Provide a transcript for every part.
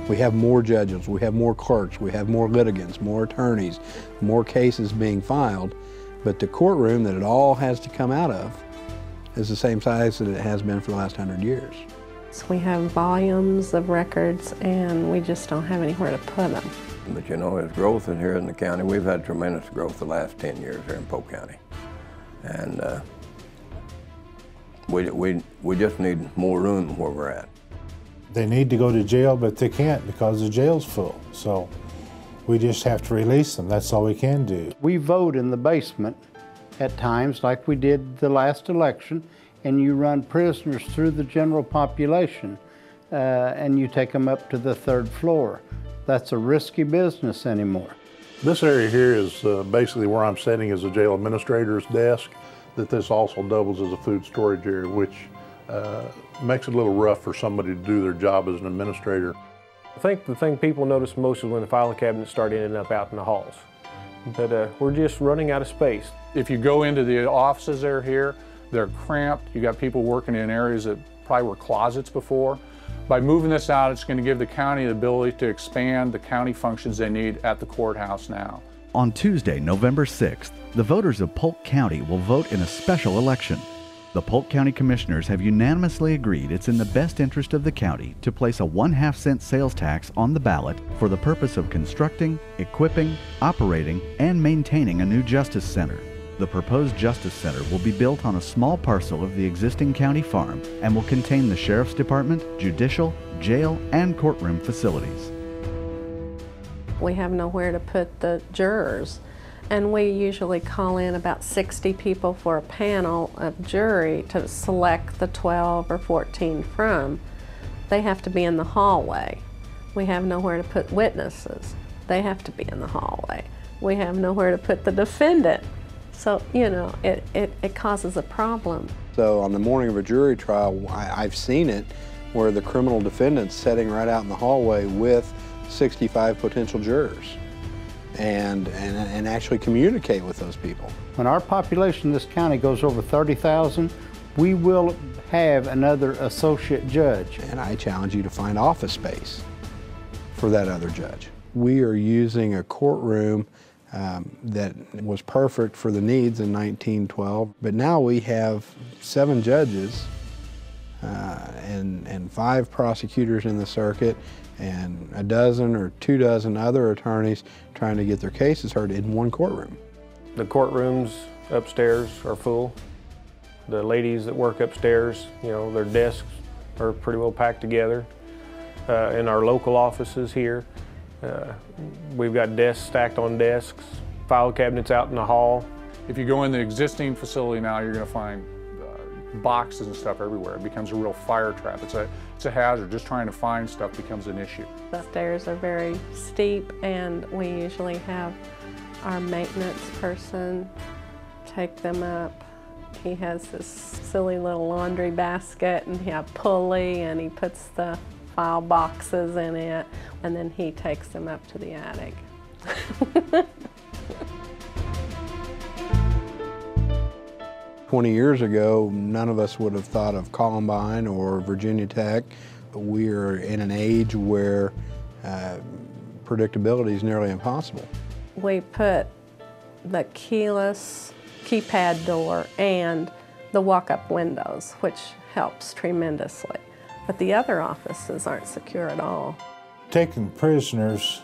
We have more judges, we have more clerks, we have more litigants, more attorneys, more cases being filed, but the courtroom that it all has to come out of is the same size that it has been for the last 100 years. So we have volumes of records and we just don't have anywhere to put them. But you know, there's growth in here in the county. We've had tremendous growth the last 10 years here in Polk County. And we just need more room where we're at. They need to go to jail, but they can't because the jail's full. So we just have to release them. That's all we can do. We vote in the basement at times, like we did the last election, and you run prisoners through the general population and you take them up to the 3rd floor. That's a risky business anymore. This area here is basically where I'm sitting as a jail administrator's desk, that this also doubles as a food storage area, which makes it a little rough for somebody to do their job as an administrator. I think the thing people notice most is when the filing cabinets start ending up out in the halls. But we're just running out of space. If you go into the offices that are here, they're cramped. You got people working in areas that probably were closets before. By moving this out, it's going to give the county the ability to expand the county functions they need at the courthouse now. On Tuesday, November 6th, the voters of Polk County will vote in a special election. The Polk County Commissioners have unanimously agreed it's in the best interest of the county to place a 1/2 cent sales tax on the ballot for the purpose of constructing, equipping, operating, and maintaining a new Justice Center. The proposed Justice Center will be built on a small parcel of the existing county farm and will contain the Sheriff's Department, judicial, jail, and courtroom facilities. We have nowhere to put the jurors. And we usually call in about 60 people for a panel of jury to select the 12 or 14 from. They have to be in the hallway. We have nowhere to put witnesses. They have to be in the hallway. We have nowhere to put the defendant. So, you know, it causes a problem. So on the morning of a jury trial, I've seen it where the criminal defendant's sitting right out in the hallway with 65 potential jurors. And actually communicate with those people. When our population in this county goes over 30,000, we will have another associate judge. And I challenge you to find office space for that other judge. We are using a courtroom that was perfect for the needs in 1912, but now we have 7 judges and 5 prosecutors in the circuit and a dozen or 2 dozen other attorneys trying to get their cases heard in one courtroom. The courtrooms upstairs are full. The ladies that work upstairs, you know, their desks are pretty well packed together. In our local offices here, we've got desks stacked on desks, file cabinets out in the hall. If you go in the existing facility now, you're going to find boxes and stuff everywhere. It becomes a real fire trap. It's a hazard. Just trying to find stuff becomes an issue. The stairs are very steep and we usually have our maintenance person take them up. He has this silly little laundry basket and he has a pulley and he puts the file boxes in it and then he takes them up to the attic. 20 years ago, none of us would have thought of Columbine or Virginia Tech. We're in an age where predictability is nearly impossible. We put the keyless keypad door and the walk-up windows, which helps tremendously. But the other offices aren't secure at all. Taking prisoners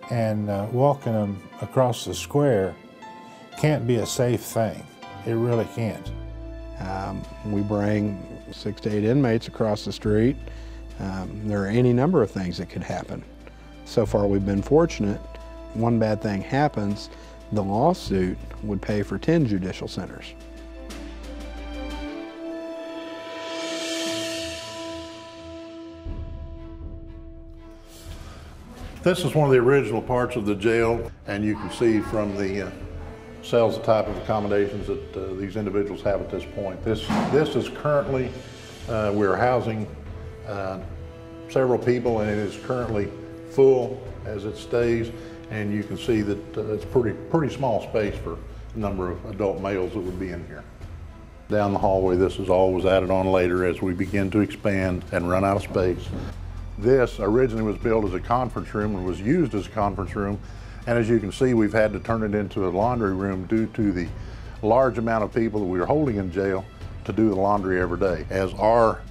and walking them across the square can't be a safe thing. It really can't. We bring 6 to 8 inmates across the street. There are any number of things that could happen. So far we've been fortunate. One bad thing happens, the lawsuit would pay for 10 judicial centers. This is one of the original parts of the jail, and you can see from the cells the type of accommodations that these individuals have at this point. This is currently, we're housing several people, and it is currently full as it stays, and you can see that it's pretty small space for the number of adult males that would be in here. Down the hallway, this is always added on later as we begin to expand and run out of space. This originally was built as a conference room and was used as a conference room, and as you can see, we've had to turn it into a laundry room due to the large amount of people that we are holding in jail to do the laundry every day. As our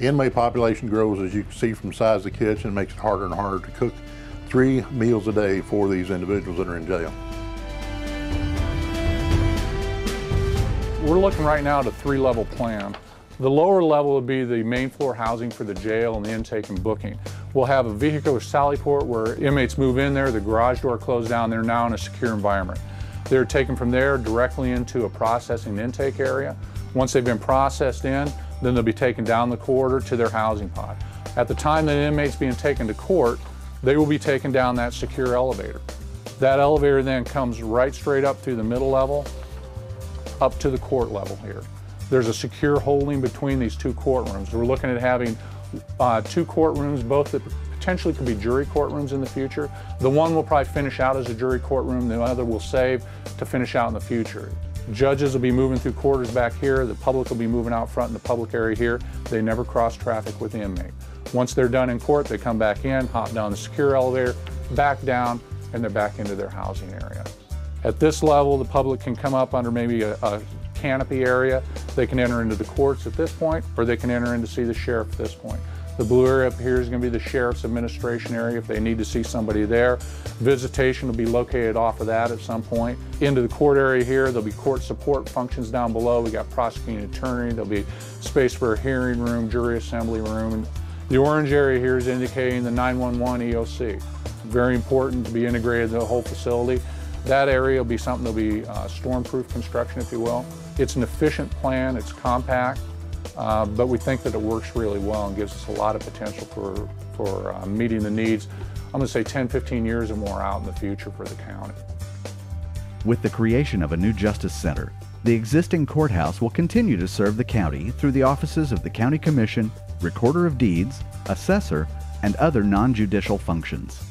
inmate population grows, as you can see from the size of the kitchen, it makes it harder and harder to cook 3 meals a day for these individuals that are in jail. We're looking right now at a 3-level plan. The lower level would be the main floor housing for the jail and the intake and booking. We'll have a vehicular sally port where inmates move in there, the garage door closed down, they're now in a secure environment. They're taken from there directly into a processing intake area. Once they've been processed in, then they'll be taken down the corridor to their housing pod. At the time that an inmate's being taken to court, they will be taken down that secure elevator. That elevator then comes right straight up through the middle level, up to the court level here. There's a secure holding between these 2 courtrooms. We're looking at having 2 courtrooms, both that potentially could be jury courtrooms in the future. The one will probably finish out as a jury courtroom, the other will save to finish out in the future. Judges will be moving through quarters back here, the public will be moving out front in the public area here. They never cross traffic with the inmate. Once they're done in court, they come back in, hop down the secure elevator, back down, and they're back into their housing area. At this level, the public can come up under maybe a canopy area. They can enter into the courts at this point, or they can enter in to see the sheriff at this point. The blue area up here is going to be the sheriff's administration area if they need to see somebody there. Visitation will be located off of that at some point. Into the court area here, there'll be court support functions down below. We got prosecuting attorney, there'll be space for a hearing room, jury assembly room. The orange area here is indicating the 911 EOC. Very important to be integrated in the whole facility. That area will be something that'll be storm-proof construction, if you will. It's an efficient plan, it's compact, but we think that it works really well and gives us a lot of potential for meeting the needs, I'm going to say 10, 15 years or more out in the future for the county. With the creation of a new Justice Center, the existing courthouse will continue to serve the county through the offices of the County Commission, Recorder of Deeds, Assessor, and other non-judicial functions.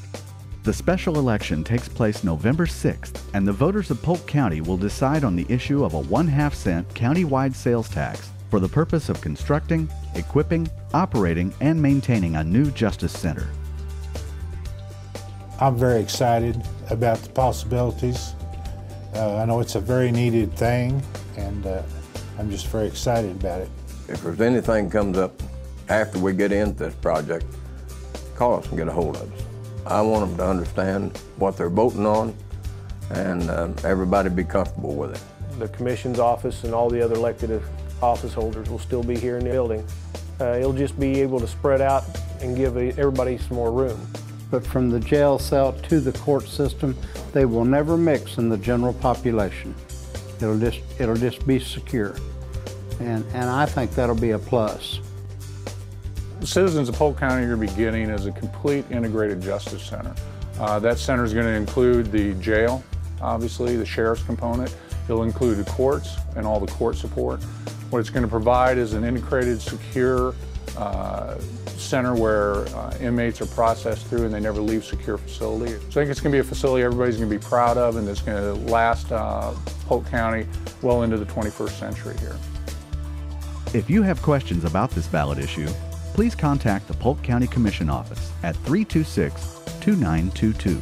The special election takes place November 6th, and the voters of Polk County will decide on the issue of a 1/2 cent countywide sales tax for the purpose of constructing, equipping, operating, and maintaining a new Justice Center. I'm very excited about the possibilities. I know it's a very needed thing, and I'm just very excited about it. If there's anything comes up after we get into this project, call us and get a hold of us. I want them to understand what they're voting on, and everybody be comfortable with it. The commission's office and all the other elected office holders will still be here in the building. It'll just be able to spread out and give everybody some more room. But from the jail cell to the court system, they will never mix in the general population. It'll just be secure. And I think that'll be a plus. The citizens of Polk County are going to be getting is a complete integrated justice center. That center is going to include the jail, obviously, the sheriff's component. It'll include the courts and all the court support. What it's going to provide is an integrated, secure center where inmates are processed through and they never leave secure facility. So I think it's going to be a facility everybody's going to be proud of, and it's going to last Polk County well into the 21st century here. If you have questions about this ballot issue, please contact the Polk County Commission office at 326-2922.